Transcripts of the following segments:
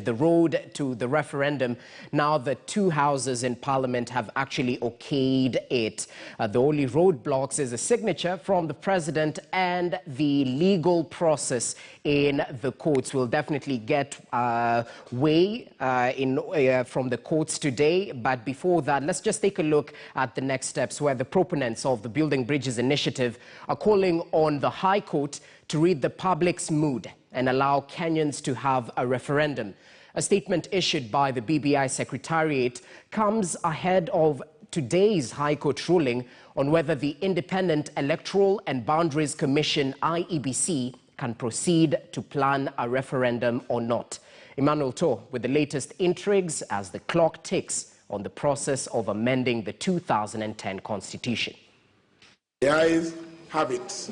The road to the referendum, now the two houses in Parliament have actually okayed it. The only roadblocks is a signature from the President and the legal process in the courts. We'll definitely get way from the courts today. But before that, let's just take a look at the next steps, where the proponents of the Building Bridges initiative are calling on the High Court to read the public's mood and allow Kenyans to have a referendum. A statement issued by the BBI Secretariat comes ahead of today's High Court ruling on whether the Independent Electoral and Boundaries Commission, IEBC, can proceed to plan a referendum or not. Emmanuel To with the latest intrigues as the clock ticks on the process of amending the 2010 Constitution. The ayes have it.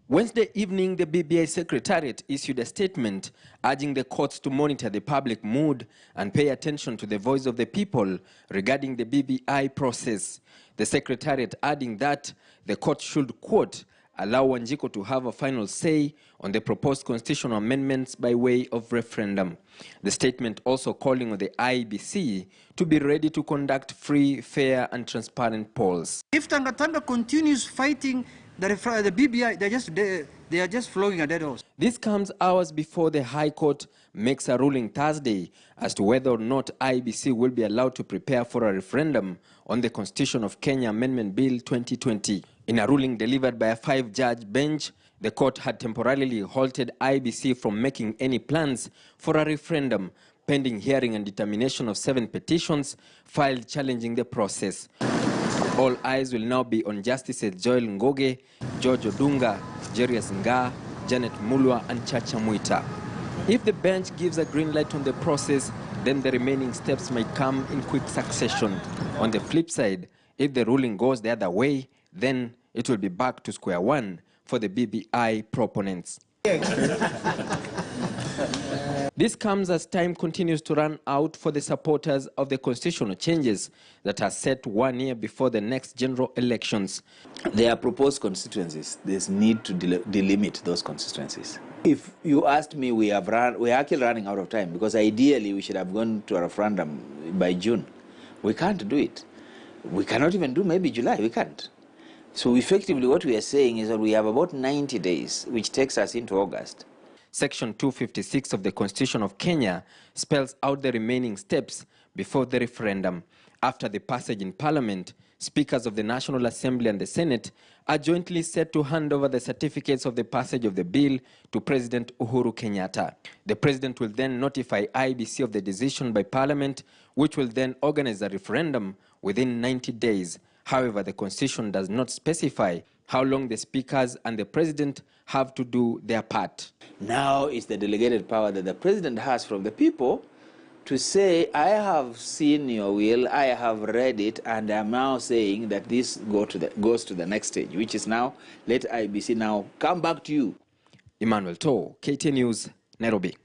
Wednesday evening, the BBI Secretariat issued a statement urging the courts to monitor the public mood and pay attention to the voice of the people regarding the BBI process. The Secretariat adding that the court should, quote, allow Wanjiku to have a final say on the proposed constitutional amendments by way of referendum. The statement also calling on the IEBC to be ready to conduct free, fair and transparent polls. If Tanga continues fighting the BBI, they are just flogging a dead horse. This comes hours before the High Court makes a ruling Thursday as to whether or not IEBC will be allowed to prepare for a referendum on the Constitution of Kenya Amendment Bill 2020. In a ruling delivered by a 5-judge bench, the court had temporarily halted IEBC from making any plans for a referendum, pending hearing and determination of 7 petitions filed challenging the process. All eyes will now be on Justices Joel Ngoge, George Odunga, Jerius Nga, Janet Mulwa and Chacha Mwita. If the bench gives a green light on the process, then the remaining steps might come in quick succession. On the flip side, if the ruling goes the other way, then it will be back to square one for the BBI proponents. This comes as time continues to run out for the supporters of the constitutional changes that are set 1 year before the next general elections. There are proposed constituencies. There's need to delimit those constituencies. If you asked me, we're actually running out of time, because ideally we should have gone to a referendum by June. We can't do it. We cannot even do maybe July. We can't. So effectively what we are saying is that we have about 90 days, which takes us into August. Section 256 of the Constitution of Kenya spells out the remaining steps before the referendum. After the passage in Parliament, Speakers of the National Assembly and the Senate are jointly set to hand over the certificates of the passage of the bill to President Uhuru Kenyatta. The President will then notify IEBC of the decision by Parliament, which will then organize a referendum within 90 days. However, the Constitution does not specify how long the Speakers and the President have to do their part. Now it's the delegated power that the President has from the people to say, I have seen your will, I have read it, and I'm now saying that this goes to the next stage, which is now, let IEBC now come back to you. Emmanuel To, KTN News, Nairobi.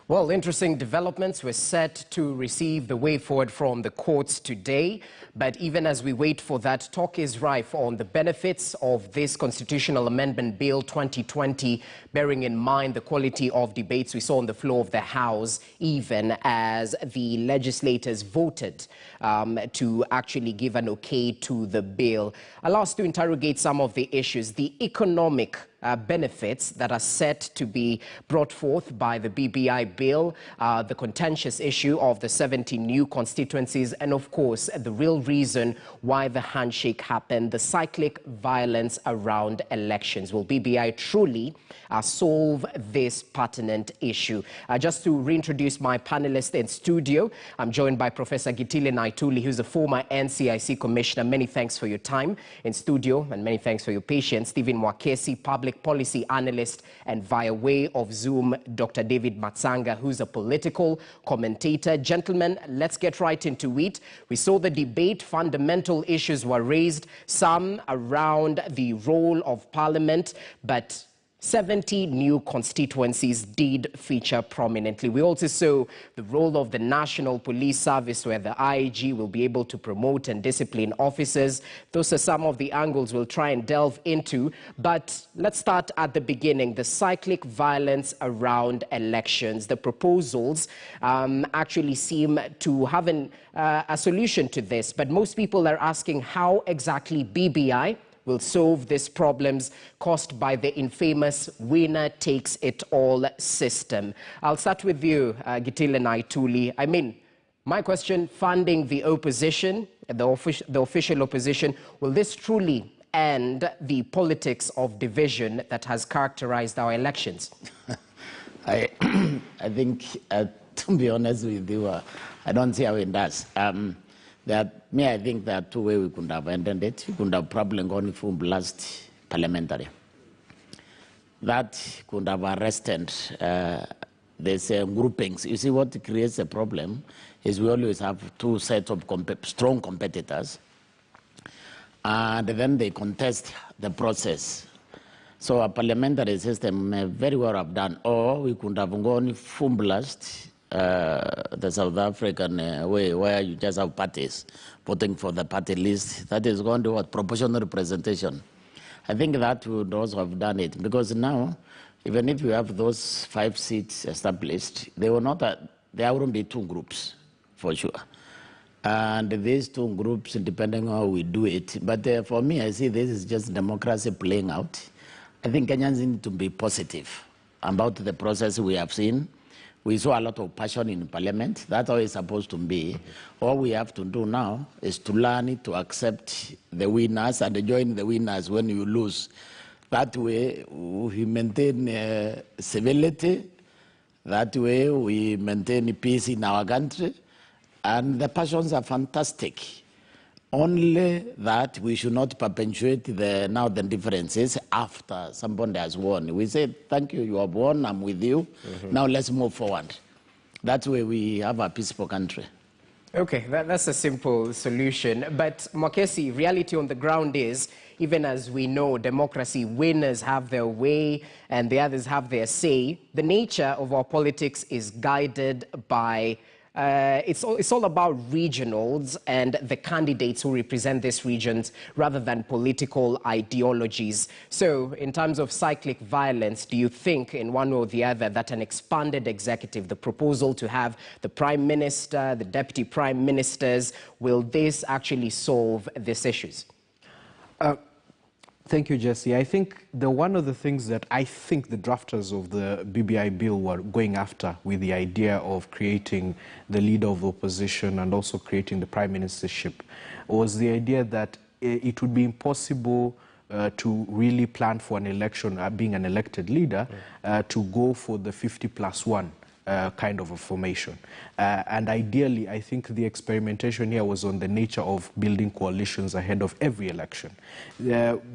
Well, interesting developments. We're set to receive the way forward from the courts today. But even as we wait for that, talk is rife on the benefits of this Constitutional Amendment Bill 2020, bearing in mind the quality of debates we saw on the floor of the House, even as the legislators voted to actually give an okay to the bill. Allow us to interrogate some of the issues. The economic benefits that are set to be brought forth by the BBI bill, the contentious issue of the 70 new constituencies, and of course the real reason why the handshake happened, the cyclic violence around elections. Will BBI truly solve this pertinent issue? Just to reintroduce my panelists in studio, I'm joined by Professor Gitile Naituli, who's a former NCIC commissioner. Many thanks for your time in studio and many thanks for your patience. Stephen Mwakesi, public policy analyst, and via way of Zoom, Dr. David Matsanga, who's a political commentator. Gentlemen, let's get right into it. We saw the debate. Fundamental issues were raised, some around the role of Parliament, but 70 new constituencies did feature prominently. We also saw the role of the National Police Service, where the IG will be able to promote and discipline officers. Those are some of the angles we'll try and delve into. But let's start at the beginning. The cyclic violence around elections. The proposals actually seem to have a solution to this. But most people are asking how exactly BBI will solve these problems caused by the infamous winner-takes-it-all system. I'll start with you, Gitile Naituli. I mean, my question, funding the opposition, the official opposition, will this truly end the politics of division that has characterized our elections? I think, to be honest with you, I don't see how it does. I think there are two ways we could have ended it. We could have probably gone full blast parliamentary. That could have arrested these groupings. You see, what creates a problem is we always have two sets of strong competitors, and then they contest the process. So a parliamentary system may very well have done, or we could have gone full blast, the South African way, where you just have parties voting for the party list. That is going to what? Proportional representation. I think that would also have done it, because now, even if you have those 5 seats established, there wouldn't be two groups, for sure. And these two groups, depending on how we do it. But for me, I see this is just democracy playing out. I think Kenyans need to be positive about the process we have seen. We saw a lot of passion in Parliament. That's how it's supposed to be. All we have to do now is to learn to accept the winners and join the winners when you lose. That way, we maintain civility. That way, we maintain peace in our country. And the passions are fantastic. Only that we should not perpetuate the differences after somebody has won. We say, thank you, you have won, I'm with you. Now let's move forward. That way we have a peaceful country. Okay, that's a simple solution. But Mwakesi, reality on the ground is, even as we know, democracy, winners have their way and the others have their say. The nature of our politics is guided by it's all about regionals and the candidates who represent these regions rather than political ideologies. So in terms of cyclic violence, do you think in one way or the other that an expanded executive, the proposal to have the Prime Minister, the Deputy Prime Ministers, will this actually solve these issues? Thank you, Jesse. I think one of the things that I think the drafters of the BBI bill were going after with the idea of creating the leader of the opposition and also creating the prime ministership was the idea that it would be impossible to really plan for an election, being an elected leader, to go for the 50+1. Kind of a formation. And ideally, I think the experimentation here was on the nature of building coalitions ahead of every election.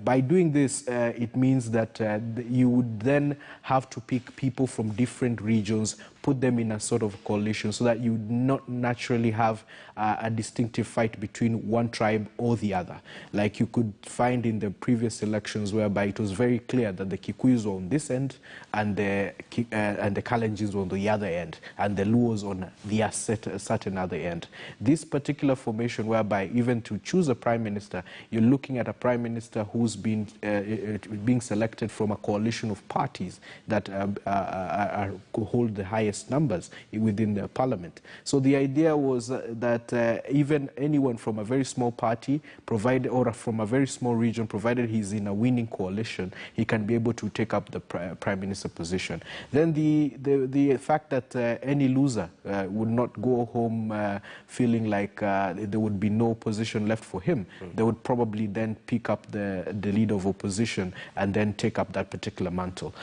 By doing this, it means that you would then have to pick people from different regions, put them in a sort of coalition so that you would not naturally have a distinctive fight between one tribe or the other. Like you could find in the previous elections whereby it was very clear that the Kikuyus were on this end and the Kalenjins were on the other end and the Luos on the certain other end. This particular formation whereby even to choose a prime minister, you're looking at a prime minister who's been being selected from a coalition of parties that hold the highest numbers within the parliament. So the idea was that even anyone from a very small party, or from a very small region, provided he's in a winning coalition, he can be able to take up the prime minister position. Then the fact that any loser would not go home feeling like there would be no position left for him, they would probably then pick up the leader of opposition and then take up that particular mantle.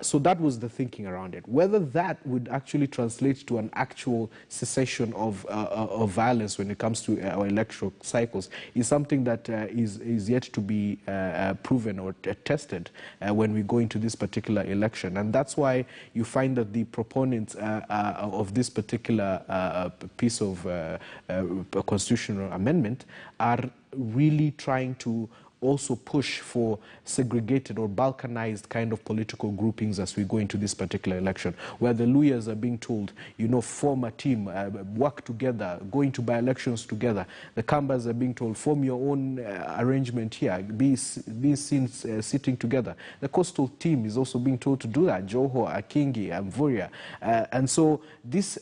So that was the thinking around it. Whether that would actually translate to an actual cessation of violence when it comes to our electoral cycles is something that is yet to be proven or tested when we go into this particular election. And that's why you find that the proponents of this particular piece of constitutional amendment are really trying to also push for segregated or balkanized kind of political groupings as we go into this particular election, where the Luyas are being told, you know, form a team, work together, go into by-elections together. The Kambas are being told, form your own arrangement here, be seen sitting together. The coastal team is also being told to do that, Joho, Akingi, Mvurya. And so this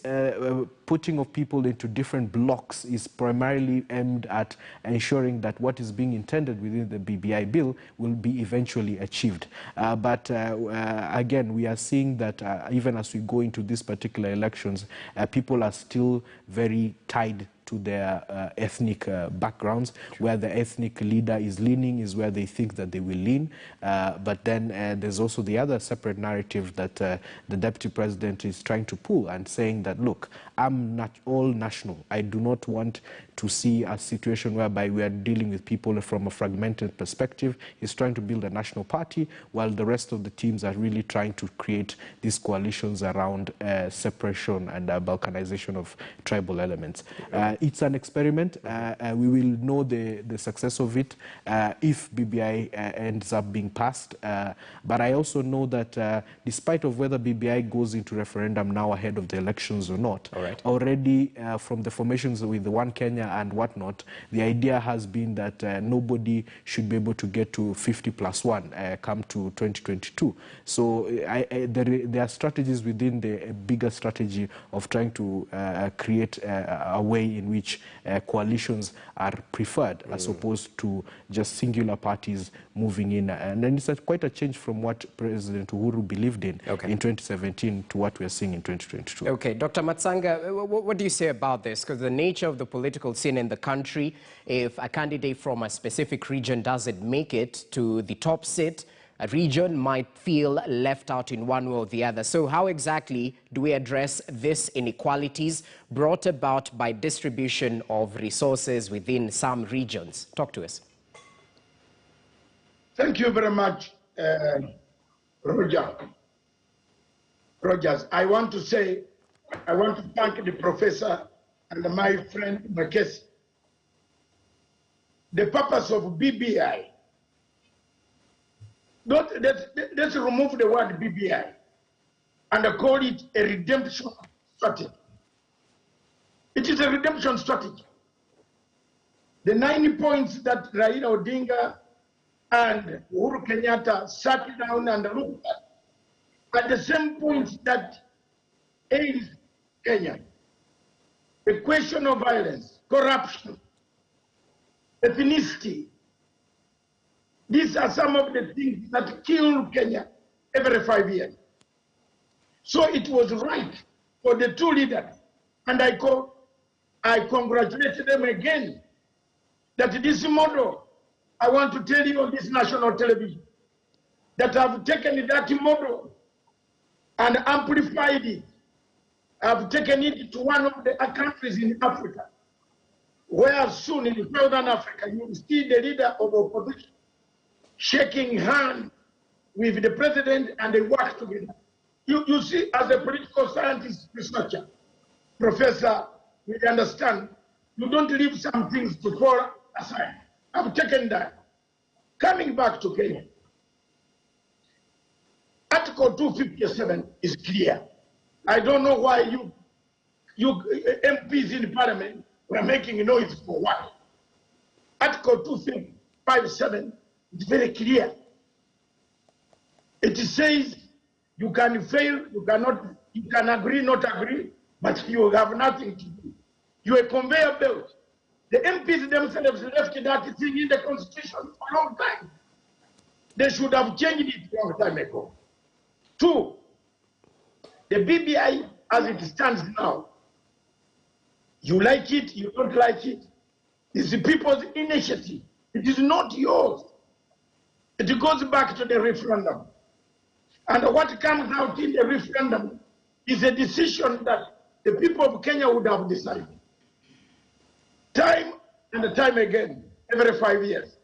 putting of people into different blocks is primarily aimed at ensuring that what is being intended within the BBI bill will be eventually achieved. But again, we are seeing that even as we go into these particular elections, people are still very tied to their ethnic backgrounds. Where the ethnic leader is leaning is where they think that they will lean. But then there's also the other separate narrative that the deputy president is trying to pull and saying that, look, I'm not all national. I do not want to see a situation whereby we are dealing with people from a fragmented perspective. He's trying to build a national party while the rest of the teams are really trying to create these coalitions around separation and balkanization of tribal elements. It's an experiment. We will know the success of it if BBI ends up being passed. But I also know that despite of whether BBI goes into referendum now ahead of the elections or not, already from the formations with the One Kenya and whatnot, the idea has been that nobody should be able to get to 50+1 come to 2022. So there are strategies within the bigger strategy of trying to create a way in which coalitions are preferred as opposed to just singular parties moving in. And then it's quite a change from what President Uhuru believed in 2017 to what we are seeing in 2022. Okay, Dr. Matsanga, what do you say about this? Because the nature of the political scene in the country, if a candidate from a specific region doesn't make it to the top seat, a region might feel left out in one way or the other. So how exactly do we address these inequalities brought about by distribution of resources within some regions? Talk to us. Thank you very much, Rogers. I want to thank the professor and my friend Makesi. The purpose of BBI, let's remove the word BBI and call it a redemption strategy. It is a redemption strategy. The 9 points that Raila Odinga and Uhuru Kenyatta sat down and looked at are the same points that ails Kenya. The question of violence, corruption, ethnicity. These are some of the things that kill Kenya every 5 years. So it was right for the two leaders, and I congratulate them again, that this model, I want to tell you on this national television, that I've taken that model and amplified it. I've taken it to one of the countries in Africa, where soon in Southern Africa, you will see the leader of opposition shaking hands with the president and they work together. You see, as a political scientist researcher, professor, we understand, you don't leave some things to fall aside. I've taken that. Coming back to Kenya, Article 257 is clear. I don't know why you MPs in Parliament were making noise for what. Article 257 is very clear. It says you can fail, you can agree, not agree, but you have nothing to do. You're a conveyor belt. The MPs themselves left that thing in the Constitution for a long time. They should have changed it a long time ago. 2, the BBI as it stands now, you like it, you don't like it, it's the people's initiative. It is not yours. It goes back to the referendum. And what comes out in the referendum is a decision that the people of Kenya would have decided. Time and time again, every 5 years.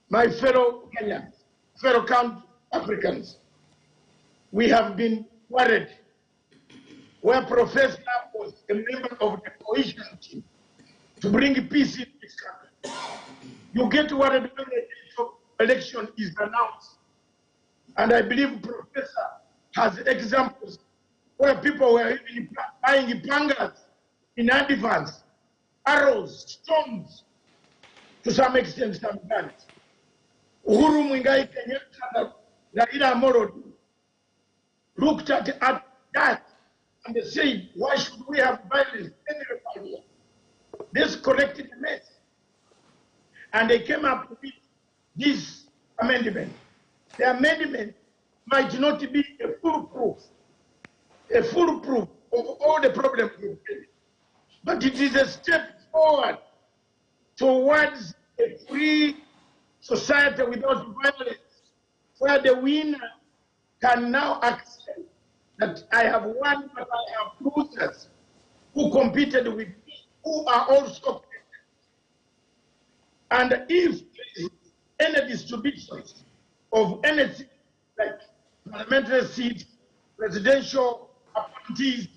My fellow Kenyans, fellow Africans, we have been worried where Professor was a member of the coalition team to bring peace in this country. You get worried when they election is announced. And I believe Professor has examples where people were even buying pangas in advance, arrows, stones, to some extent, some guns. Uhuru Muigai Kenyatta, Raila Amolo looked at that and they said, why should we have violence anywhere? This corrected the mess. And they came up with this amendment. The amendment might not be a foolproof of all the problems we face, but it is a step forward towards a free society without violence, where the winner can now accept that I have won, but I have losers who competed with me, who are also competent. And if there is any distributions of anything like parliamentary seats, presidential appointees,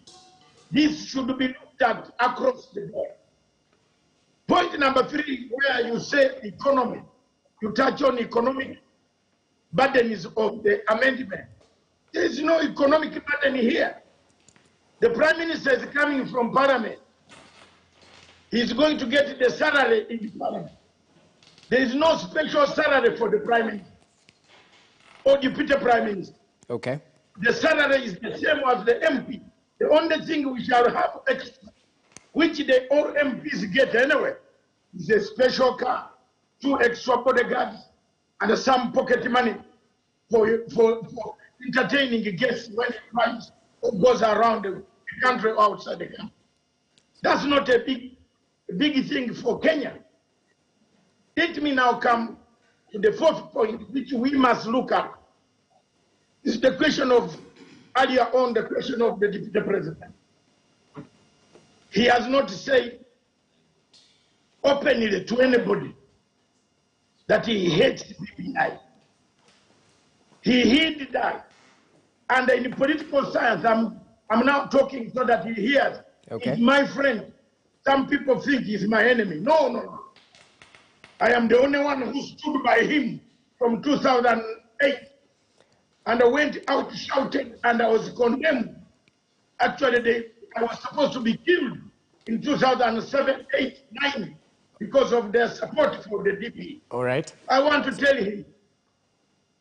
this should be looked at across the board. Point number 3, where you say economy, you touch on economic burdens of the amendment. There is no economic burden here. The Prime Minister is coming from Parliament. He's going to get the salary in the Parliament. There is no special salary for the Prime Minister or Deputy Prime Minister. Okay. The salary is the same as the MP. The only thing we shall have extra, which the all MPs get anyway, is a special car, 2 extra bodyguards, and some pocket money for entertaining guests when it comes or goes around the country or outside the country. That's not a big thing for Kenya. Let me now come to the 4th point, which we must look at. Is the question of, earlier on, the question of the Deputy President. He has not said openly to anybody that he hates BBI. He hid that. And in political science, I'm now talking so that he hears. Okay. He's my friend. Some people think he's my enemy. No. I am the only one who stood by him from 2008. And I went out shouting and I was condemned. Actually, I was supposed to be killed in 2007, 8, 9 because of their support for the DP. All right. I want to tell him,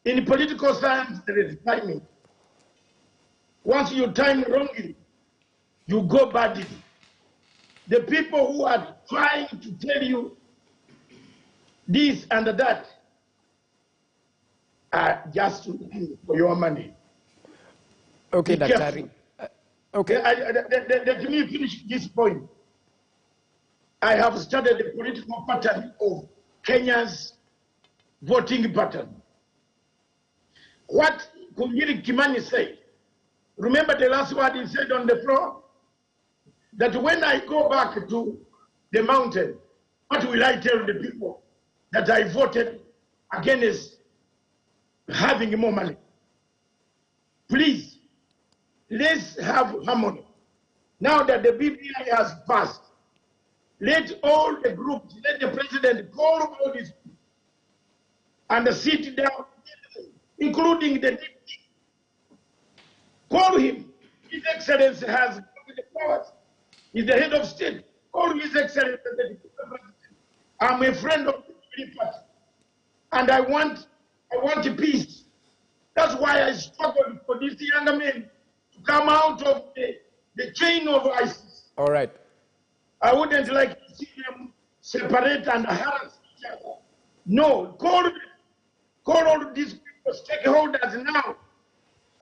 in political science, there is timing. Once you time wrongly, you go badly. The people who are trying to tell you this and that are just looking for your money. Okay, Be Daktari. Okay. Let me finish this point. I have studied the political pattern of Kenya's voting pattern. What Kumiri Kimani said, remember the last word he said on the floor? That when I go back to the mountain, what will I tell the people? That I voted against having more money. Please, let's have harmony. Now that the BBI has passed, let all the groups, let the president call all these people and sit down, including the deputy. Call him. His Excellency has the powers. He's the head of state. Call His Excellency the deputy president. I'm a friend of the party, and I want peace. That's why I struggled for these young men to come out of the chain of ISIS. All right. I wouldn't like to see them separate and harass each other. No, call all these people, stakeholders now,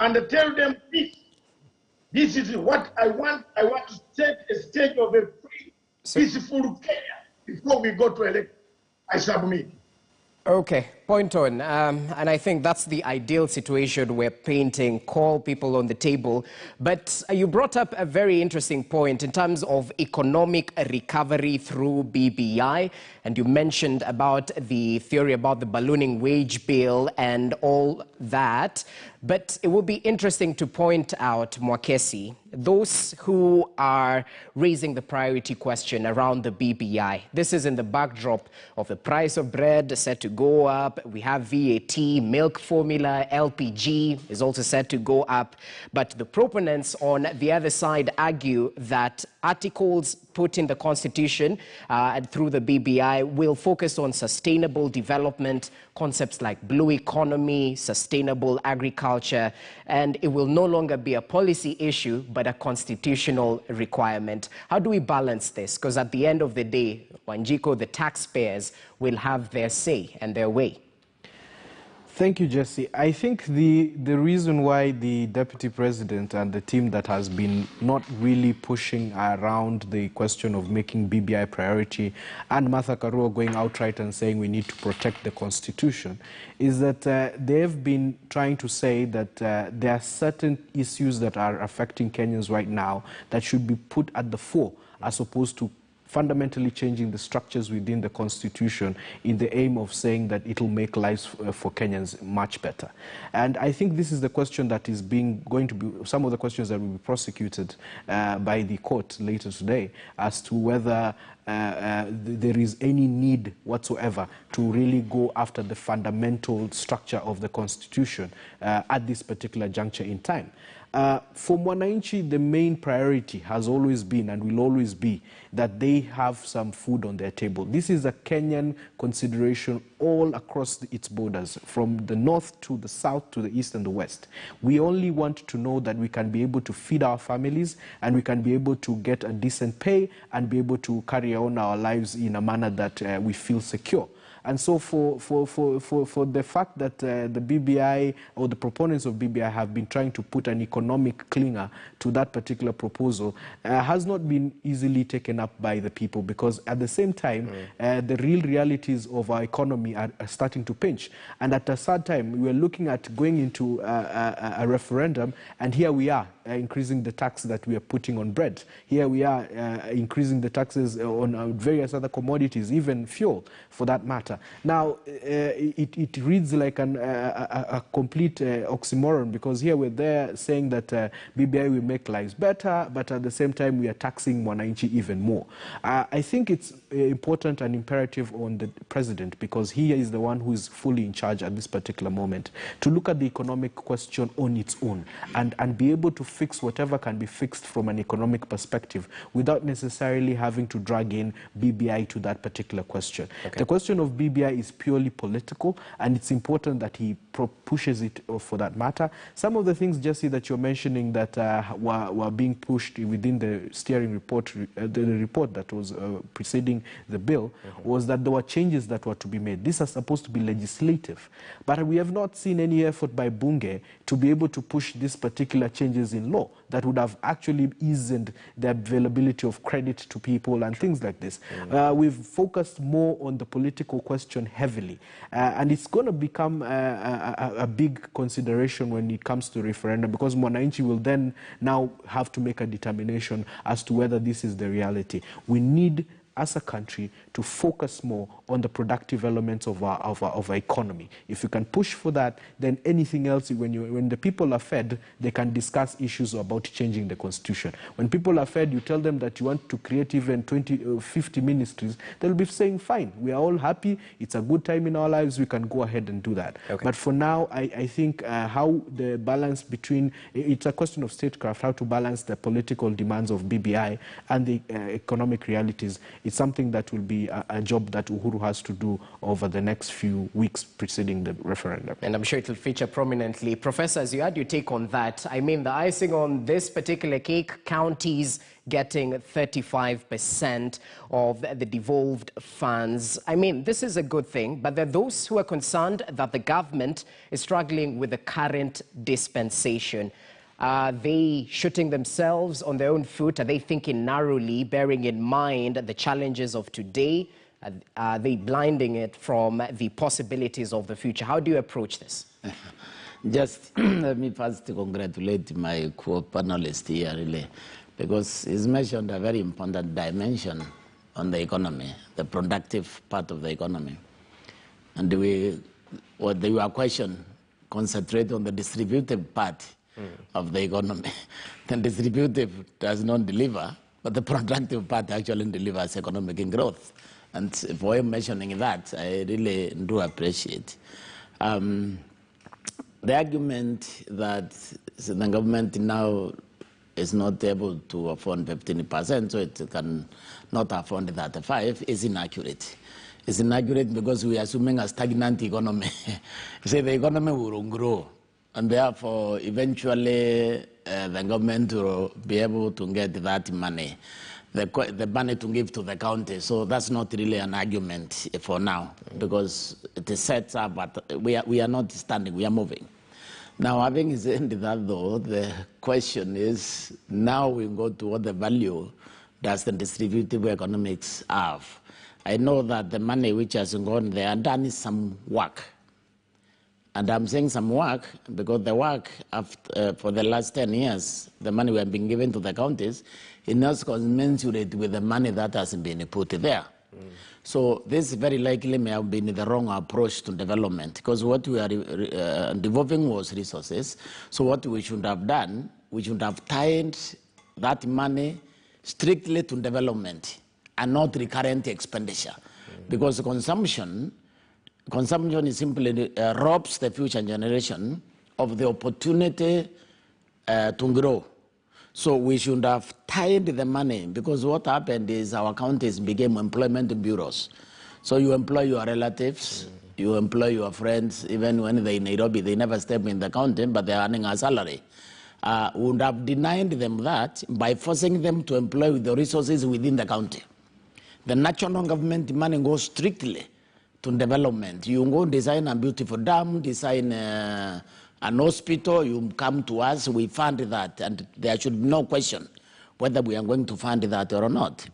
and tell them, please, this is what I want. I want to set a stage of a free, peaceful Kenya before we go to elect. I submit. Okay, point on. And I think that's the ideal situation we're painting, call people on the table. But you brought up a very interesting point in terms of economic recovery through BBI. And you mentioned about the theory about the ballooning wage bill and all that. But it would be interesting to point out, Mwakesi, those who are raising the priority question around the BBI. This is in the backdrop of the price of bread set to go up. We have VAT, milk formula, LPG is also set to go up. But the proponents on the other side argue that articles put in the Constitution through the BBI will focus on sustainable development, concepts like blue economy, sustainable agriculture, and it will no longer be a policy issue, but a constitutional requirement. How do we balance this? Because at the end of the day, Wanjiko, the taxpayers will have their say and their way. Thank you, Jesse. I think the reason why the Deputy President and the team that has been not really pushing around the question of making BBI priority and Martha Karua going outright and saying we need to protect the Constitution is that they've been trying to say that there are certain issues that are affecting Kenyans right now that should be put at the fore as opposed to fundamentally changing the structures within the Constitution in the aim of saying that it will make lives for Kenyans much better. And I think this is the question that is going to be some of the questions that will be prosecuted by the court later today as to whether there is any need whatsoever to really go after the fundamental structure of the Constitution at this particular juncture in time. For Mwananchi, the main priority has always been and will always be that they have some food on their table. This is a Kenyan consideration all across its borders, from the north to the south to the east and the west. We only want to know that we can be able to feed our families and we can be able to get a decent pay and be able to carry on our lives in a manner that we feel secure. And so for the fact that the BBI or the proponents of BBI have been trying to put an economic clinger to that particular proposal has not been easily taken up by the people, because at the same time, the real realities of our economy are starting to pinch. And at a sad time, we were looking at going into a referendum, and here we are increasing the tax that we are putting on bread. Here we are increasing the taxes on various other commodities, even fuel for that matter. Now, it reads like a complete oxymoron, because here we're there saying that BBI will make lives better, but at the same time we are taxing Mwananchi even more. I think it's important and imperative on the president, because he is the one who is fully in charge at this particular moment, to look at the economic question on its own and be able to fix whatever can be fixed from an economic perspective without necessarily having to drag in BBI to that particular question. Okay. The question of BBI is purely political, and it's important that he pushes it for that matter. Some of the things, Jesse, that you're mentioning that were being pushed within the steering report, the report that was preceding the bill, was that there were changes that were to be made. These are supposed to be legislative, but we have not seen any effort by Bunge to be able to push these particular changes in law that would have actually eased the availability of credit to people and things like this. We've focused more on the political question heavily, and it's going to become a big consideration when it comes to referendum, because Mwananchi will then now have to make a determination as to whether this is the reality. We need, as a country, to focus more on the productive elements of our economy. If you can push for that, then anything else, when the people are fed, they can discuss issues about changing the Constitution. When people are fed, you tell them that you want to create even 20 or 50 ministries, they'll be saying, fine, we are all happy, it's a good time in our lives, we can go ahead and do that. Okay. But for now, I think how the balance between, it's a question of statecraft, how to balance the political demands of BBI and the economic realities. It's something that will be a job that Uhuru has to do over the next few weeks preceding the referendum. And I'm sure it will feature prominently. Professor, as you had your take on that, I mean, the icing on this particular cake, counties getting 35% of the devolved funds. I mean, this is a good thing, but there are those who are concerned that the government is struggling with the current dispensation. Are they shooting themselves on their own foot? Are they thinking narrowly, bearing in mind the challenges of today? Are they blinding it from the possibilities of the future? How do you approach this? Just let me first congratulate my co-panelist here, really, because he's mentioned a very important dimension on the economy, the productive part of the economy. And your question concentrate on the distributive part, of the economy. The distributive does not deliver, but the productive part actually delivers economic growth. And for you mentioning that, I really do appreciate. The argument that the government now is not able to afford 15%, so it can not afford that 5%, is inaccurate. It's inaccurate because we are assuming a stagnant economy. Say the economy will grow, and therefore eventually the government will be able to get that money, the money to give to the county. So that's not really an argument for now, because it is set up, but we are not standing, we are moving. Now, having said that, though, the question is, now we go to what the value does the distributive economics have. I know that the money which has gone there and done is some work. And I'm saying some work because the work after, for the last 10 years, the money we have been given to the counties, is not commensurate with the money that has been put there. So this very likely may have been the wrong approach to development, because what we are devolving was resources. So what we should have done, we should have tied that money strictly to development and not recurrent expenditure. Because consumption is simply robs the future generation of the opportunity to grow. So we should have tied the money, because what happened is our counties became employment bureaus. So you employ your relatives, you employ your friends, even when they're in Nairobi, they never step in the county, but they're earning a salary. We would have denied them that by forcing them to employ the resources within the county. The national government money goes strictly to development. You go design a beautiful dam, design an hospital, you come to us, we fund that, and there should be no question whether we are going to fund that or not.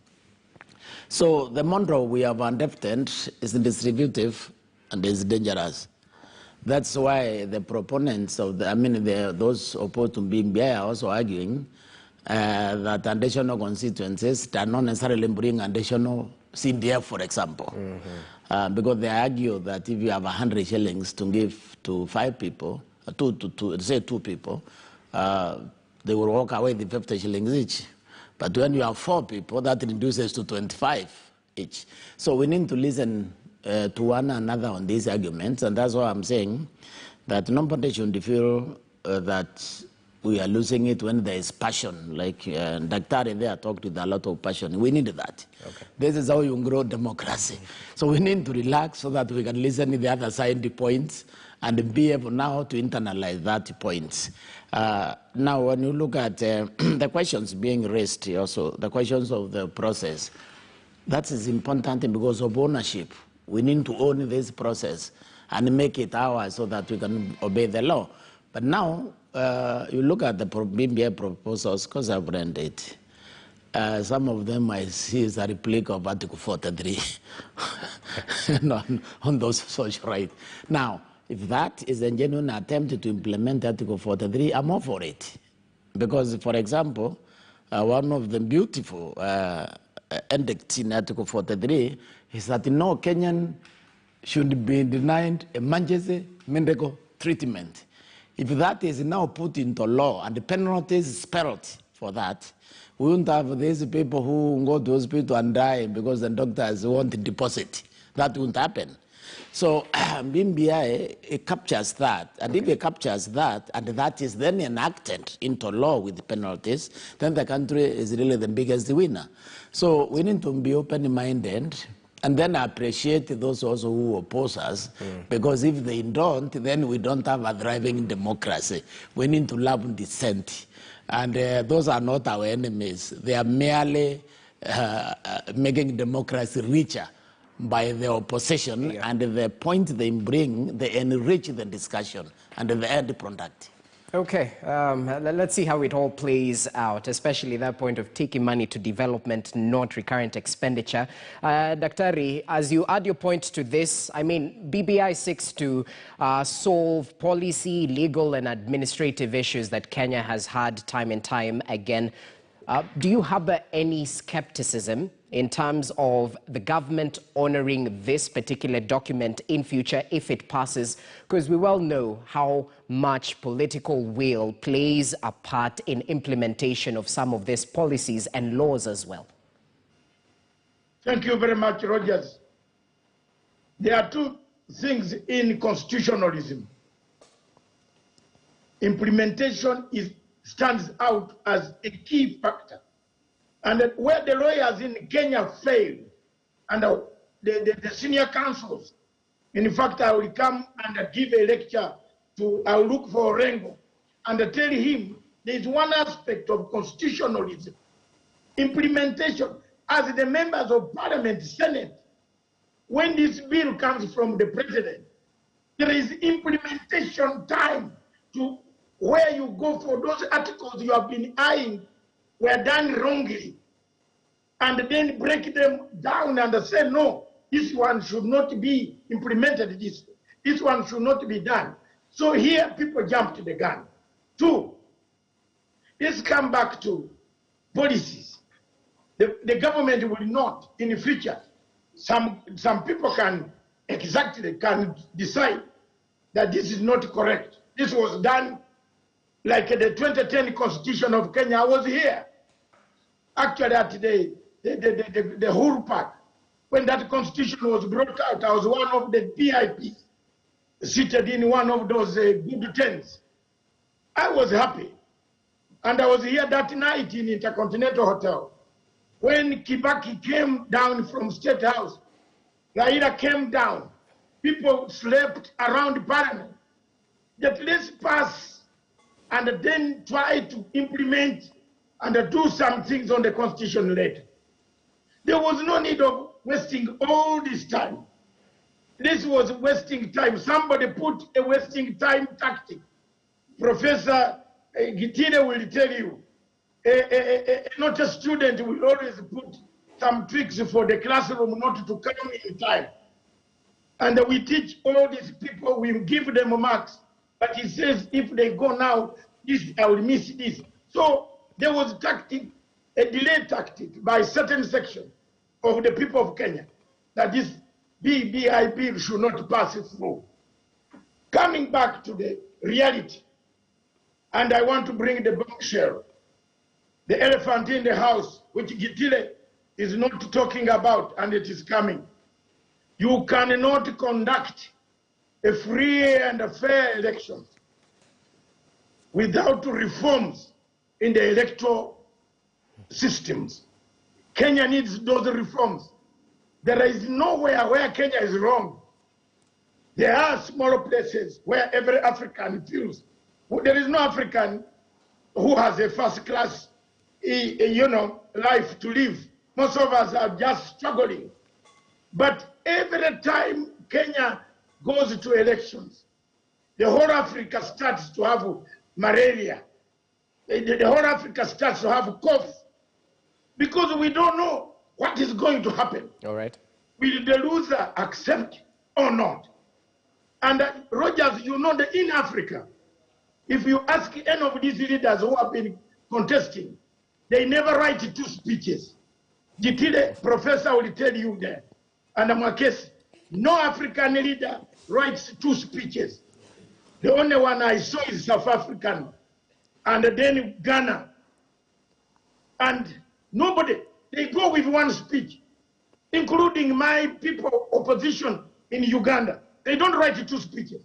So the model we have adopted is distributive and is dangerous. That's why the proponents of those opposed to BBI are also arguing that additional constituencies do not necessarily bring additional CDF, for example. Because they argue that if you have 100 shillings to give to 5 people, say 2 people, they will walk away with 50 shillings each. But when you have 4 people, that reduces to 25 each. So we need to listen to one another on these arguments, and that's why I'm saying that nobody should feel that we are losing it when there is passion. Like Dr. there talked with a lot of passion. We need that. Okay. This is how you grow democracy. So we need to relax so that we can listen to the other side the points and be able now to internalize that points. Now, when you look at the questions being raised also, the questions of the process, that is important because of ownership. We need to own this process and make it ours so that we can obey the law. But now, you look at the BBI proposals, because I've read it. Some of them I see is a replica of Article 43 on those social rights. Now, if that is a genuine attempt to implement Article 43, I'm all for it. Because, for example, one of the beautiful edicts in Article 43 is that no Kenyan should be denied emergency medical treatment. If that is now put into law and the penalties spelled for that, we won't have these people who go to hospital and die because the doctors want a deposit. That won't happen. So BBI, it captures that, and if it captures that, and that is then enacted into law with the penalties, then the country is really the biggest winner. So we need to be open-minded, and then appreciate those also who oppose us, because if they don't, then we don't have a thriving democracy. We need to love dissent. And those are not our enemies. They are merely making democracy richer by the opposition, and the point they bring, they enrich the discussion and the end product. Okay, let's see how it all plays out, especially that point of taking money to development, not recurrent expenditure. Daktari, as you add your point to this, I mean, BBI seeks to solve policy, legal and administrative issues that Kenya has had time and time again. Do you have any skepticism in terms of the government honoring this particular document in future if it passes? Because we well know how much political will plays a part in implementation of some of these policies and laws as well. Thank you very much, Rogers. There are two things in constitutionalism. Implementation stands out as a key factor. And where the lawyers in Kenya failed, and the senior counsels, in fact, I will come and give a lecture I'll look for Orengo and tell him there is one aspect of constitutionalism, implementation. As the members of parliament, Senate, when this bill comes from the president, there is implementation time to where you go for those articles you have been eyeing were done wrongly, and then break them down and say, no, this one should not be implemented, this one should not be done. So here people jumped the gun. Two, let's come back to policies. The government will not, in the future, some people can decide that this is not correct. This was done like the 2010 Constitution of Kenya. I was here. Actually, at the whole Park, when that constitution was brought out, I was one of the VIPs seated in one of those good tents. I was happy. And I was here that night in Intercontinental Hotel. When Kibaki came down from State House, Raila came down. People slept around Parliament. That let's pass and then try to implement and do some things on the Constitution later. There was no need of wasting all this time. This was wasting time. Somebody put a wasting time tactic. Professor Gitine will tell you, not a student will always put some tricks for the classroom not to come in time. And we teach all these people, we give them marks. But he says, if they go now, I will miss this. So there was a delay tactic by certain section of the people of Kenya that this BBI bill should not pass through. Coming back to the reality, and I want to bring the bombshell, the elephant in the house, which Gitile is not talking about, and it is coming. You cannot conduct a free and a fair election without reforms in the electoral systems. Kenya needs those reforms. There is nowhere where Kenya is wrong. There are smaller places where every African feels. There is no African who has a first-class, life to live. Most of us are just struggling. But every time Kenya goes to elections, the whole Africa starts to have malaria. The whole Africa starts to have cough because we don't know what is going to happen. All right. Will the loser accept or not? And Rogers, you know that in Africa, if you ask any of these leaders who have been contesting, they never write 2 speeches. Gitile professor will tell you that. And Mwakesi, no African leader writes 2 speeches. The only one I saw is South African, and then Ghana. And nobody, they go with 1 speech, including my people, opposition in Uganda. They don't write 2 speeches.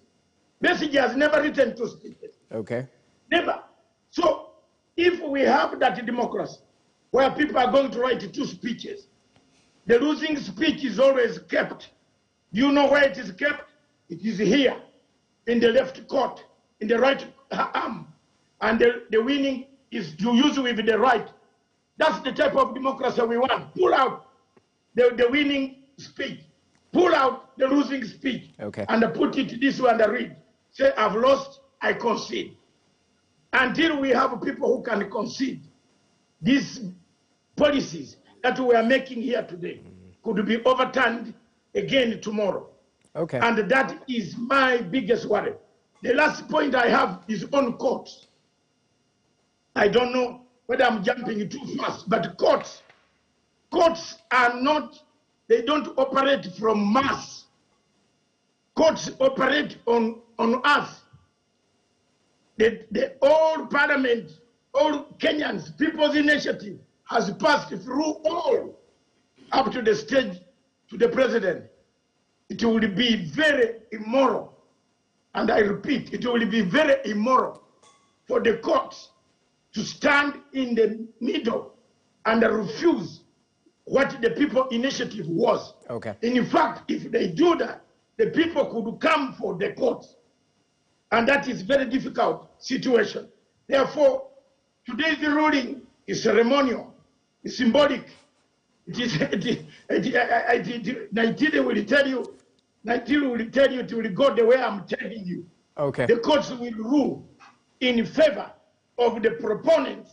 Besigye has never written 2 speeches. Okay. Never. So if we have that democracy where people are going to write 2 speeches, the losing speech is always kept. Do you know where it is kept? It is here, in the left court, in the right arm. And the winning is to use with the right. That's the type of democracy we want. Pull out the winning speech. Pull out the losing speech. Okay. And put it this way and read. Say, I've lost, I concede. Until we have people who can concede, these policies that we are making here today could be overturned again tomorrow. Okay. And that is my biggest worry. The last point I have is on courts. I don't know whether I'm jumping too fast, but courts Courts are not, they don't operate from mass. Courts operate on earth. The old parliament, all Kenyans, People's Initiative has passed through all up to the stage to the president. It will be very immoral, and I repeat, it will be very immoral for the courts to stand in the middle and refuse what the People Initiative was. Okay. In fact, if they do that, the people could come for the courts. And that is very difficult situation. Therefore, today's ruling is ceremonial, is symbolic. It is, Nigeria will tell you, it will go the way I'm telling you. Okay. The courts will rule in favor of the proponents,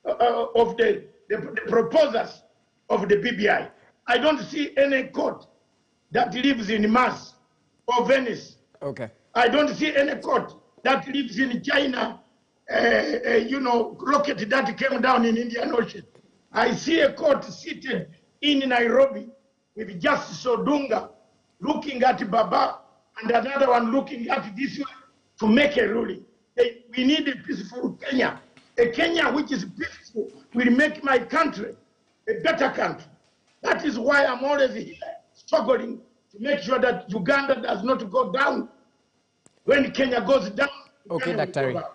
of the proposers of the BBI. I don't see any court that lives in Mars or Venice. Okay. I don't see any court that lives in China, rocket that came down in Indian Ocean. I see a court seated in Nairobi with Justice Odunga looking at Baba and another one looking at this way to make a ruling. We need a peaceful Kenya. A Kenya which is peaceful will make my country a better country. That is why I'm always here struggling to make sure that Uganda does not go down. When Kenya goes down, okay, Uganda will Dr. go down.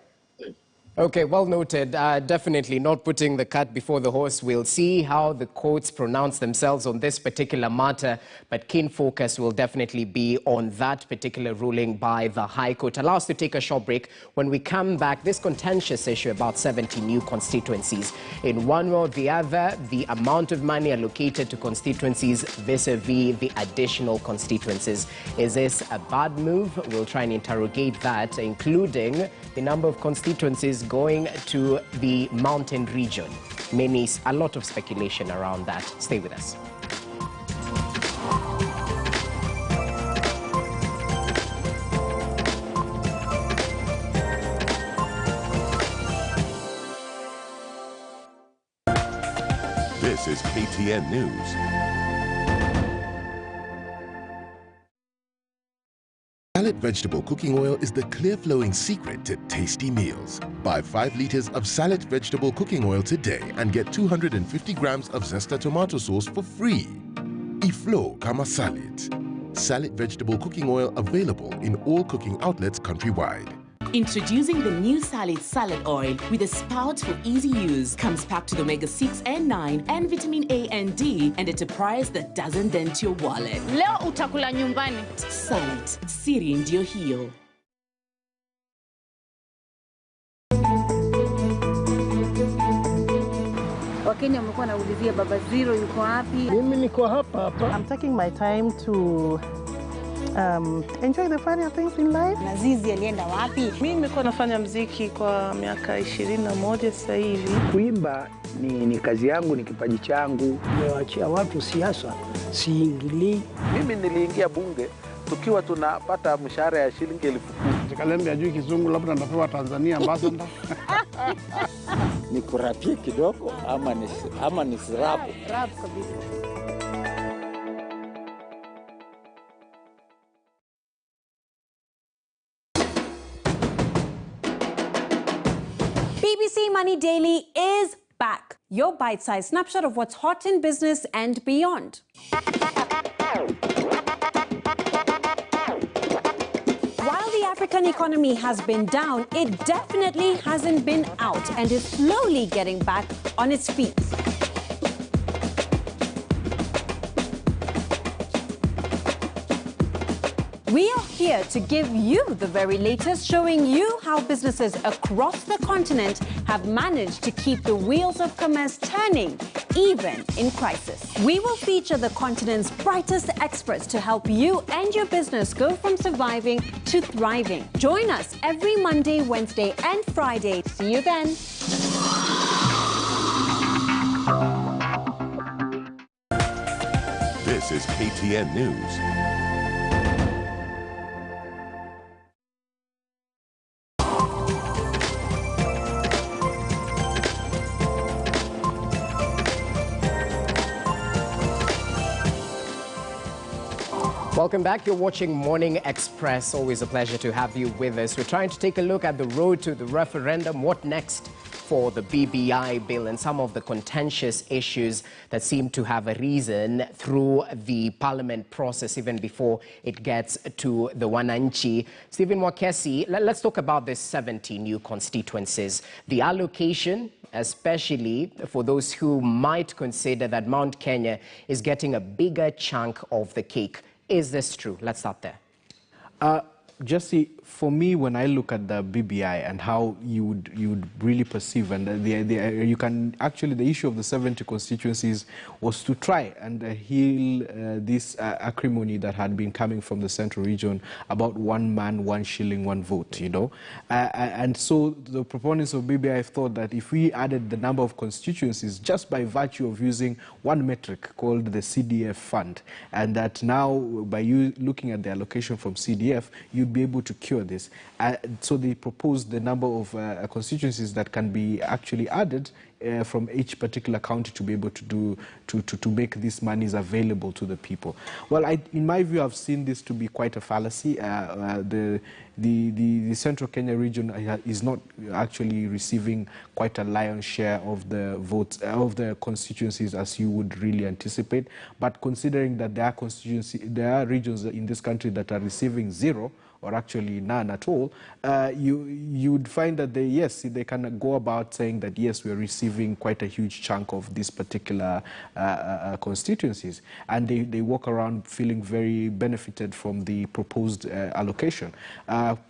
Okay, well noted. Definitely not putting the cart before the horse. We'll see how the courts pronounce themselves on this particular matter, but keen focus will definitely be on that particular ruling by the High Court. Allow us to take a short break. When we come back, this contentious issue about 70 new constituencies. In one way or the other, the amount of money allocated to constituencies vis-a-vis the additional constituencies. Is this a bad move? We'll try and interrogate that, including the number of constituencies going to the mountain region. A lot of speculation around that. Stay with us. This is KTN News. Salad vegetable cooking oil is the clear-flowing secret to tasty meals. Buy 5 liters of Salad vegetable cooking oil today and get 250 grams of Zesta tomato sauce for free. Iflo Kama Salad. Salad vegetable cooking oil available in all cooking outlets countrywide. Introducing the new salad oil with a spout for easy use. Comes packed with omega-6 and 9 and vitamin A and D, and at a price that doesn't dent your wallet. Leo utakula nyumbani. Salad, siri ndio hiyo. Wakenya wamekuwa naulizia Baba Zero yuko wapi? Mimi niko hapa. I'm taking my time to enjoy the finer things in life. Na Zizi alienda wapi? Mimi nimekuwa nafanya muziki kwa miaka 21 sasa hivi. Kuimba ni kazi yangu, ni kipaji changu. Nimewaachia watu siasa, siingilii. Mimi niliingia bunge tukiwa tunapata mshahara ya shilingi 10,000. Kalembe ajui kizungu, labda ndapewa Tanzania ambassador. Ni kurapia kidogo ama ni sirabu? Rap kabisa. BBC Money Daily is back. Your bite-sized snapshot of what's hot in business and beyond. While the African economy has been down, it definitely hasn't been out and is slowly getting back on its feet. We are here to give you the very latest, showing you how businesses across the continent have managed to keep the wheels of commerce turning, even in crisis. We will feature the continent's brightest experts to help you and your business go from surviving to thriving. Join us every Monday, Wednesday, and Friday. See you then. This is KTN News. Welcome back. You're watching Morning Express. Always a pleasure to have you with us. We're trying to take a look at the road to the referendum. What next for the BBI bill and some of the contentious issues that seem to have arisen through the parliament process even before it gets to the Wananchi. Stephen Wakesi, let's talk about this 70 new constituencies. The allocation, especially for those who might consider that Mount Kenya is getting a bigger chunk of the cake. Is this true? Let's start there. Jesse, for me, when I look at the BBI and how you would really perceive, and you can actually, the issue of the 70 constituencies was to try and heal this acrimony that had been coming from the central region about one man, 1 shilling, 1 vote, you know. And so the proponents of BBI thought that if we added the number of constituencies just by virtue of using one metric called the CDF fund, and that now by you looking at the allocation from CDF, you'd be able to cure this. So they proposed the number of constituencies that can be actually added from each particular county to be able to make these monies available to the people. Well, in my view, I've seen this to be quite a fallacy. The Central Kenya region is not actually receiving quite a lion's share of the votes of the constituencies as you would really anticipate. But considering that there are regions in this country that are receiving 0 or actually none at all, you would find that they can go about saying that yes, we're receiving quite a huge chunk of these particular constituencies, and they walk around feeling very benefited from the proposed allocation.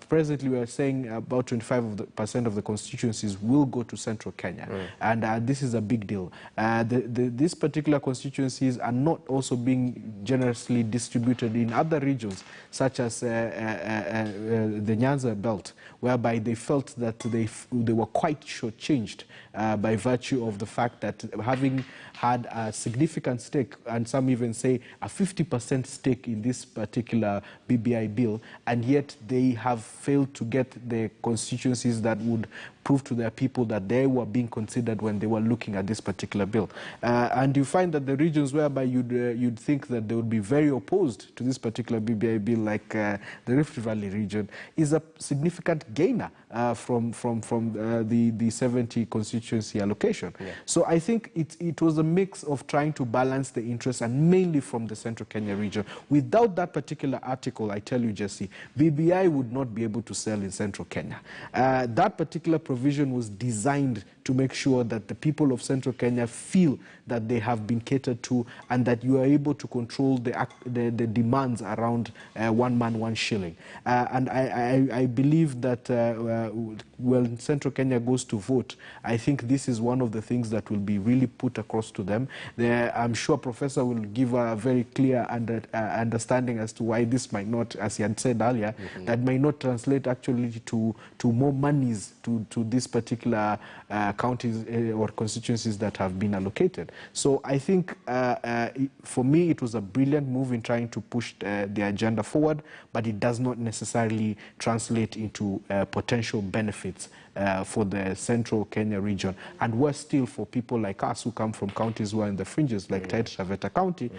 Presently, we are saying about 25% of the constituencies will go to Central Kenya, and this is a big deal. These particular constituencies are not also being generously distributed in other regions, such as the Nyanza belt, whereby they felt that they were quite shortchanged by virtue of the fact that having had a significant stake, and some even say a 50% stake in this particular BBI bill, and yet they have failed to get the constituencies that would prove to their people that they were being considered when they were looking at this particular bill. And you find that the regions whereby you'd think that they would be very opposed to this particular BBI bill, like the Rift Valley region, is a significant gainer from the 70 constituency allocation. Yeah. So I think it was a mix of trying to balance the interests, and mainly from the Central Kenya region. Without that particular article, I tell you, Jesse, BBI would not be able to sell in Central Kenya. That particular provision was designed to make sure that the people of Central Kenya feel that they have been catered to, and that you are able to control the demands around 1 man, 1 shilling. And I believe that when Central Kenya goes to vote, I think this is one of the things that will be really put across to them. I'm sure Professor will give a very clear understanding as to why this might not, as he had said earlier, that might not translate actually to more monies to these particular counties or constituencies that have been allocated. So I think for me it was a brilliant move in trying to push the agenda forward, but it does not necessarily translate into potential benefits for the Central Kenya region. And worse still, for people like us who come from counties who are in the fringes, like Taita Taveta County,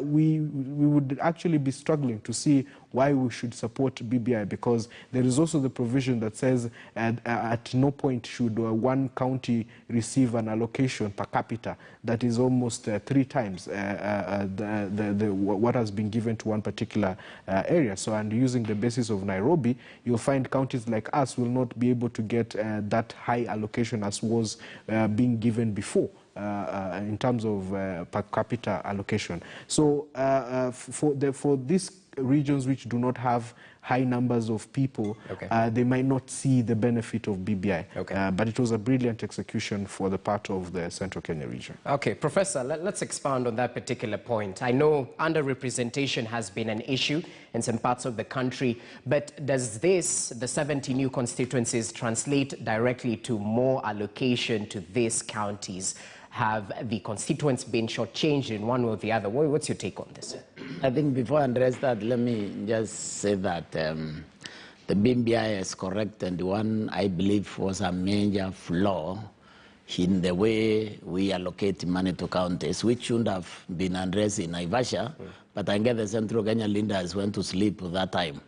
we would actually be struggling to see why we should support BBI, because there is also the provision that says at no point should one county receive an allocation per capita that is almost 3 times what has been given to one particular area. So, and using the basis of Nairobi, you'll find counties like us will not be able to get that high allocation as was being given before. In terms of per capita allocation. So for these regions which do not have high numbers of people, they might not see the benefit of BBI. But it was a brilliant execution for the part of the Central Kenya region. Okay, Professor, let's expand on that particular point. I know underrepresentation has been an issue in some parts of the country, but does this, the 70 new constituencies, translate directly to more allocation to these counties? Have the constituents been shortchanged in one or the other? What's your take on this? I think before I address that, let me just say that the BBI is correct, and one I believe was a major flaw in the way we allocate money to counties, which shouldn't have been addressed in Naivasha, but I guess the Central Kenya leaders went to sleep that time.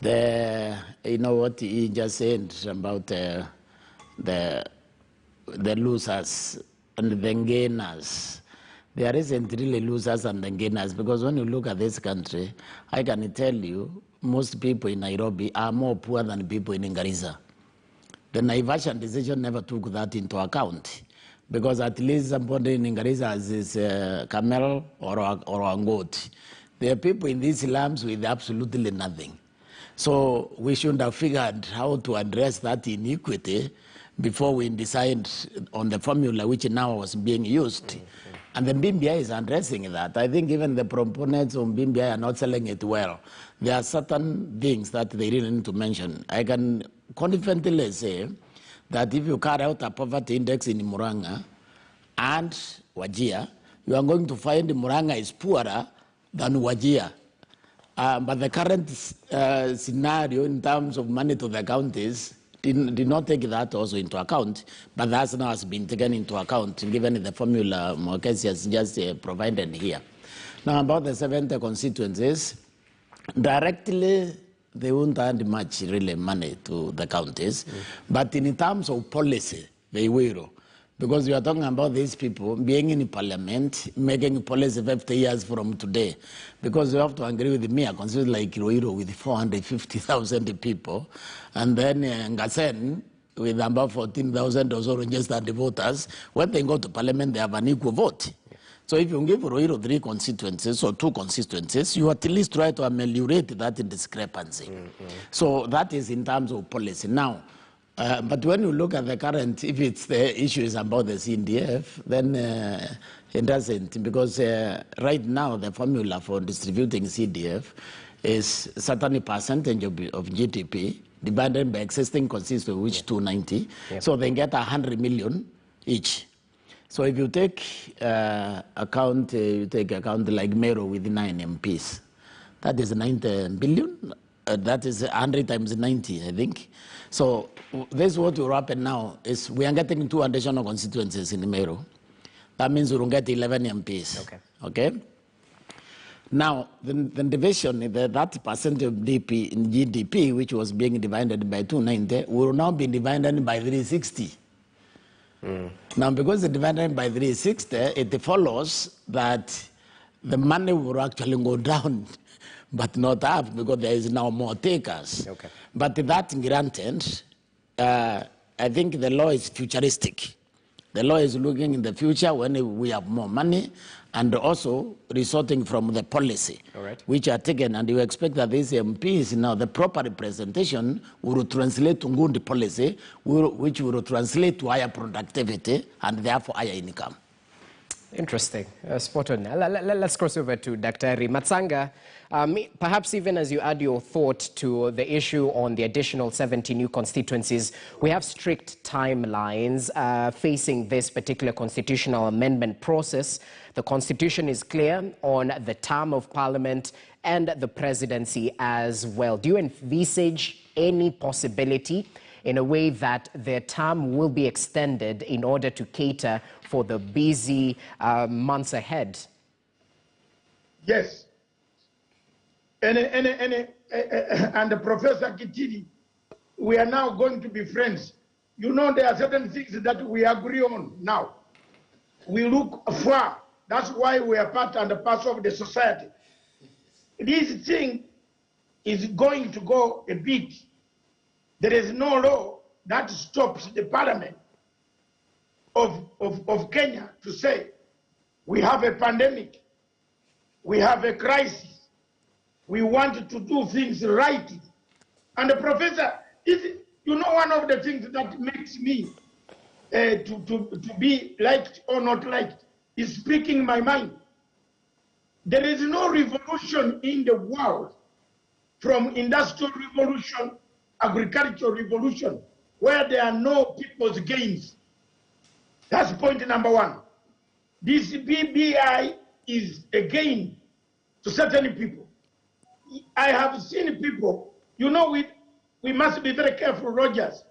You know what he just said about the losers and the gainers. There isn't really losers and the gainers, because when you look at this country, I can tell you, most people in Nairobi are more poor than people in Garissa. The Naivasha decision never took that into account, because at least somebody in Garissa is a camel or a goat. There are people in these slums with absolutely nothing. So we should have figured how to address that inequity before we decide on the formula which now was being used. And the BBI is addressing that. I think even the proponents of BBI are not selling it well. There are certain things that they really need to mention. I can confidently say that if you carry out a poverty index in Murang'a and Wajir, you are going to find Murang'a is poorer than Wajir. But the current scenario in terms of money to the counties did not take that also into account, but that now has been taken into account given the formula Mokesi has just provided here. Now about the 70 constituencies, directly they won't add much really money to the counties, but in terms of policy, they will. Because we are talking about these people being in parliament, making policy 50 years from today. Because you have to agree with me, I consider like Iroiro with 450,000 people, and then Ngasen with about 14,000 or so registered voters. When they go to parliament, they have an equal vote. So if you give Iroiro 3 constituencies or 2 constituencies, you at least try to ameliorate that discrepancy. So that is in terms of policy. Now, but when you look at the current, if it's the issue is about the CNDF, then it doesn't, because right now the formula for distributing CDF is certain percentage of GDP divided by existing constituencies, which 290. So they get 100 million each. So if you take account like Mero with 9 MPs, that is 90 billion. That is 100 times 90, I think. So this is what will happen now, is we are getting 2 additional constituencies in Meru. That means we will get 11 MPs. Okay? Now, the division, that percent of DP in GDP, which was being divided by 290, will now be divided by 360. Now, because it's divided by 360, it follows that the money will actually go down, but not up, because there is now more takers. But that granted, I think the law is futuristic. The law is looking in the future when we have more money, and also resorting from the policy, which are taken, and you expect that these MPs now, the proper representation will translate to good policy, which will translate to higher productivity and therefore higher income. Interesting. Spot on. Let's cross over to Dr. Matsanga. Perhaps even as you add your thought to the issue on the additional 70 new constituencies, we have strict timelines facing this particular constitutional amendment process. The Constitution is clear on the term of Parliament and the presidency as well. Do you envisage any possibility in a way that their term will be extended in order to cater for the busy months ahead? Yes. And Professor Kitili, we are now going to be friends. You know, there are certain things that we agree on now. We look far. That's why we are part and parcel of the society. This thing is going to go a bit. There is no law that stops the parliament of Kenya to say, we have a pandemic, we have a crisis, we want to do things right. And the professor, you know, one of the things that makes me to be liked or not liked is speaking my mind. There is no revolution in the world, from industrial revolution, agricultural revolution, where there are no people's gains. That's point number one. This BBI is a gain to certain people. I have seen people, you know, we must be very careful, Rogers,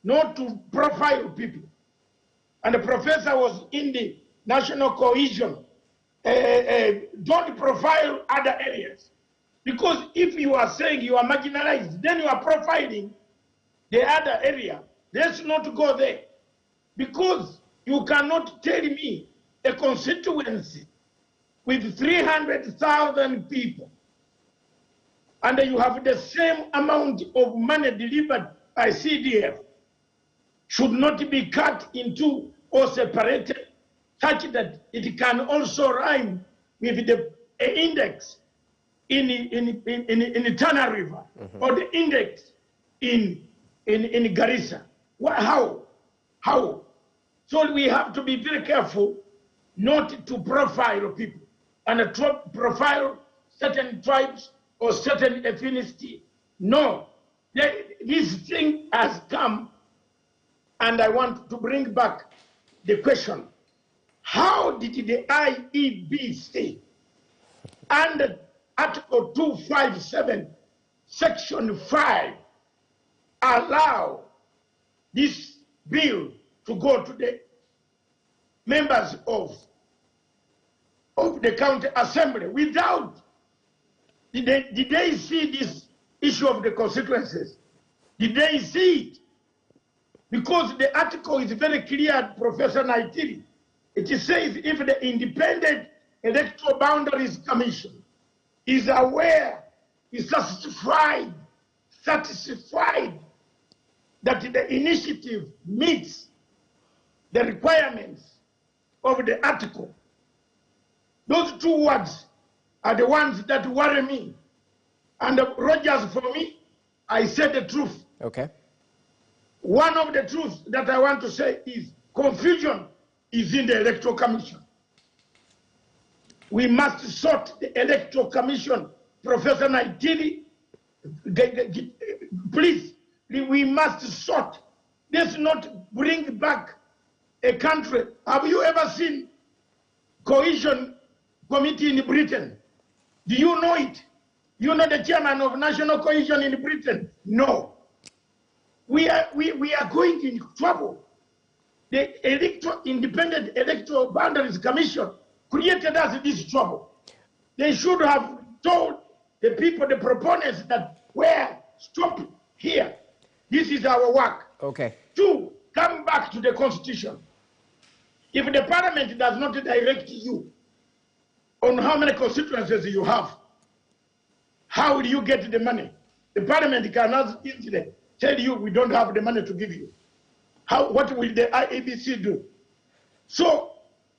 not to profile people. and the professor was in the national cohesion, don't profile other areas. Because if you are saying you are marginalized, then you are profiling the other area. Let's not go there. Because you cannot tell me a constituency with 300,000 people and you have the same amount of money delivered by CDF should not be cut into or separated such that it can also rhyme with the index in Tana River or the index in Garissa. How? So we have to be very careful not to profile people and profile certain tribes or certain ethnicity. No, this thing has come, and I want to bring back the question: how did the IEBC under Article 257, Section 5 allow this bill to go to the members of the county assembly without, did they see this issue of the constituencies? Did they see it? Because the article is very clear, Professor Naitiri. It says if the Independent Electoral Boundaries Commission is aware, is satisfied that the initiative meets the requirements of the article. Those two words are the ones that worry me. And Rogers, for me, I said the truth. Okay. One of the truths that I want to say is confusion is in the Electoral Commission. We must sort the Electoral Commission. Professor Naitiri, please, we must sort. Let's not bring back a country. Have you ever seen cohesion committee in Britain? Do you know it? You know the chairman of national cohesion in Britain? No. We are going in trouble. The Independent Electoral Boundaries Commission created us this trouble. They should have told the people, the proponents, that stop here. This is our work. Okay. 2, come back to the Constitution. If the Parliament does not direct you on how many constituencies you have, how will you get the money? The Parliament cannot easily tell you we don't have the money to give you. What will the IEBC do? So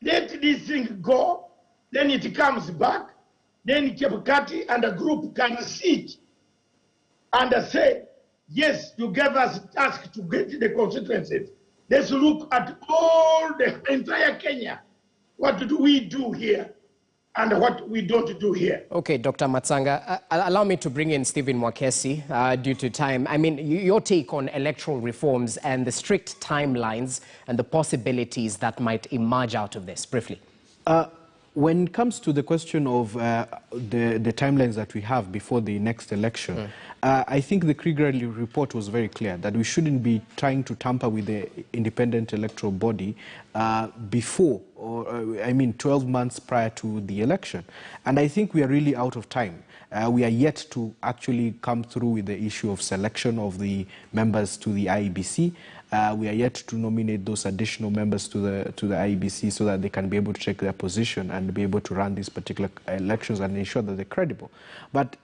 let this thing go, then it comes back, then Chebukati and the group can sit and say, yes, you gave us task to get the constituencies. Let's look at all the entire Kenya. What do we do here and what we don't do here? Okay, Dr. Matsanga, allow me to bring in Stephen Mwakesi due to time. I mean, your take on electoral reforms and the strict timelines and the possibilities that might emerge out of this, briefly. When it comes to the question of the timelines that we have before the next election, I think the Krieger report was very clear that we shouldn't be trying to tamper with the independent electoral body before, or I mean 12 months prior to the election. And I think we are really out of time. We are yet to actually come through with the issue of selection of the members to the IEBC. We are yet to nominate those additional members to the IEBC so that they can be able to take their position and be able to run these particular elections and ensure that they're credible. But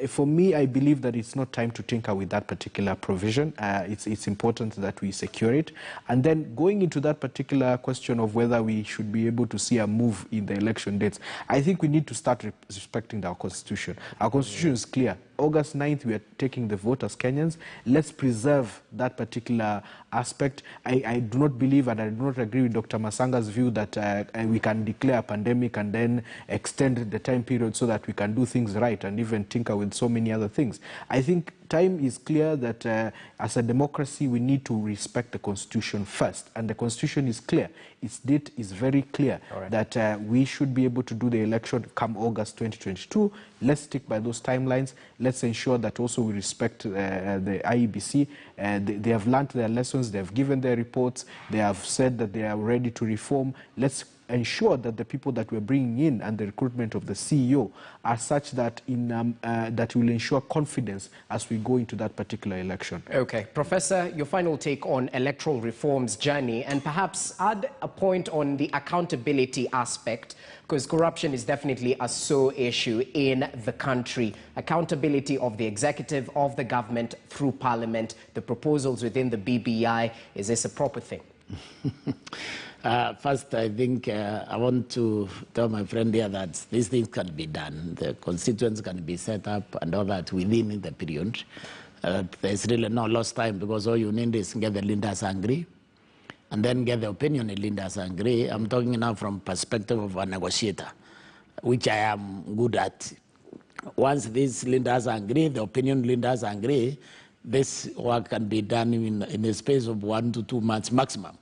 for me, I believe that it's not time to tinker with that particular provision. It's important that we secure it. And then going into that particular question of whether we should be able to see a move in the election dates, I think we need to start respecting our Constitution. Our Constitution is clear. August 9th, we are taking the vote as Kenyans. Let's preserve that particular aspect. I do not believe and I do not agree with Dr. Masanga's view that we can declare a pandemic and then extend the time period so that we can do things right and even tinker with so many other things. I think time is clear that as a democracy, we need to respect the Constitution first. And the Constitution is clear. Its date is very clear that we should be able to do the election come August 2022. Let's stick by those timelines. Let's ensure that also we respect the IEBC. They have learned their lessons. They have given their reports. They have said that they are ready to reform. Let's ensure that the people that we're bringing in and the recruitment of the CEO are such that that will ensure confidence as we go into that particular election. Okay. Professor, your final take on electoral reforms journey, and perhaps add a point on the accountability aspect, because corruption is definitely a sore issue in the country. Accountability of the executive, of the government through parliament, the proposals within the BBI, is this a proper thing? First, I think I want to tell my friend here that these things can be done. The constituents can be set up and all that within the period. There's really no lost time, because all you need is get the leaders angry and then get the opinion of leaders angry. I'm talking now from perspective of a negotiator, which I am good at. Once these leaders agree, the opinion leaders agree, this work can be done in a space of 1 to 2 months maximum.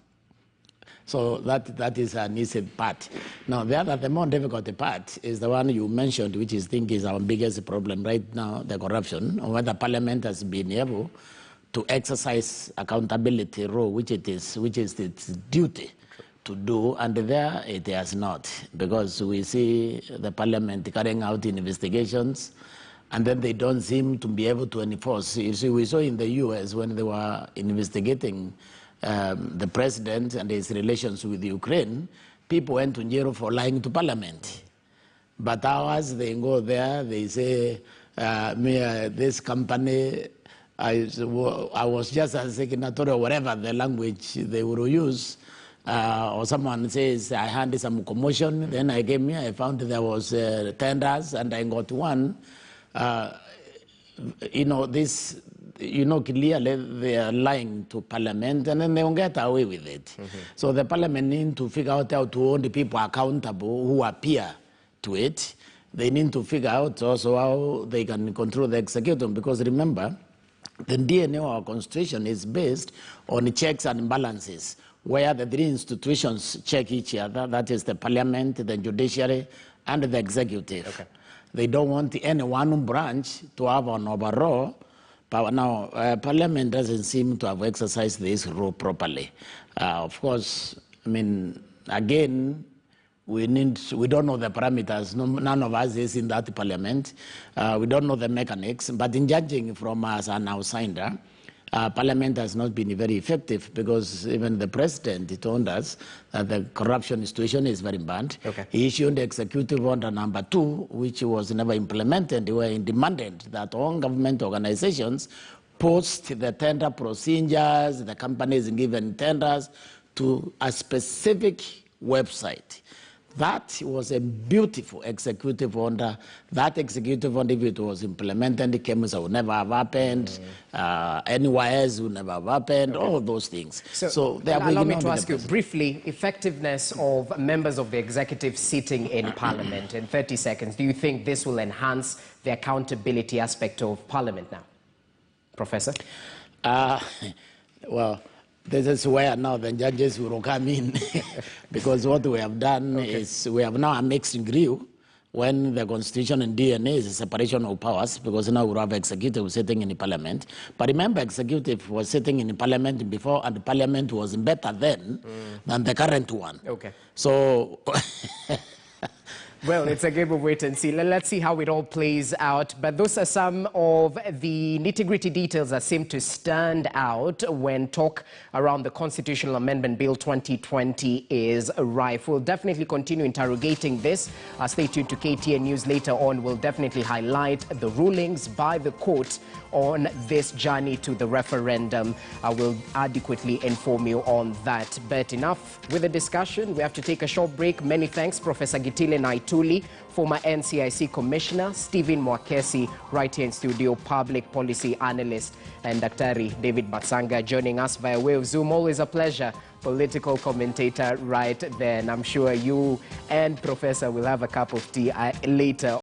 So that is an easy part. Now, the more difficult part is the one you mentioned, which is our biggest problem right now, the corruption, or whether Parliament has been able to exercise accountability role, which is its duty to do, and there it has not, because we see the Parliament carrying out investigations, and then they don't seem to be able to enforce. You see, we saw in the US when they were investigating the president and his relations with Ukraine, people went to jail for lying to Parliament. But ours, they go there, they say, this company, I was just a signatory or whatever the language they would use, or someone says, I had some commotion, then I came here, I found there was tenders, and I got one. Clearly they are lying to Parliament, and then they won't get away with it. So the Parliament need to figure out how to hold the people accountable who appear to it. They need to figure out also how they can control the executive, because remember, the DNA of our constitution is based on checks and balances, where the three institutions check each other, that is the Parliament, the judiciary, and the executive. Okay. They don't want any one branch to have an overall power. Now, Parliament doesn't seem to have exercised this role properly. Of course, I mean, again, we don't know the parameters. None of us is in that Parliament. We don't know the mechanics. But in judging from us an outsider, Parliament has not been very effective, because even the president told us that the corruption situation is very bad. Okay. He issued the executive order number 2, which was never implemented, where he demanded that all government organizations post the tender procedures, the companies given tenders, to a specific website. That was a beautiful executive order. That executive order, if it was implemented, the chemicals would never have happened, NYS would never have happened, all of those things. So allow me to ask you briefly, effectiveness of members of the executive sitting in Parliament in 30 seconds. Do you think this will enhance the accountability aspect of Parliament now? Professor? Well, this is where now the judges will come in, because what we have done is we have now a mixed grill, when the constitution and DNA is a separation of powers, because now we have executive sitting in the Parliament. But remember, executive was sitting in the Parliament before, and the Parliament was better then than the current one. Okay. So... Well, it's a game of wait and see. Let's see how it all plays out. But those are some of the nitty-gritty details that seem to stand out when talk around the Constitutional Amendment Bill 2020 is rife. We'll definitely continue interrogating this. Stay tuned to KTN News later on. We'll definitely highlight the rulings by the court on this journey to the referendum. I will adequately inform you on that. But enough with the discussion. We have to take a short break. Many thanks, Professor Gitile Naituli, former NCIC Commissioner, Stephen Mwakesi, right here in studio, public policy analyst, and Daktari David Matsanga joining us via way of Zoom. Always a pleasure. Political commentator right there. And I'm sure you and Professor will have a cup of tea later.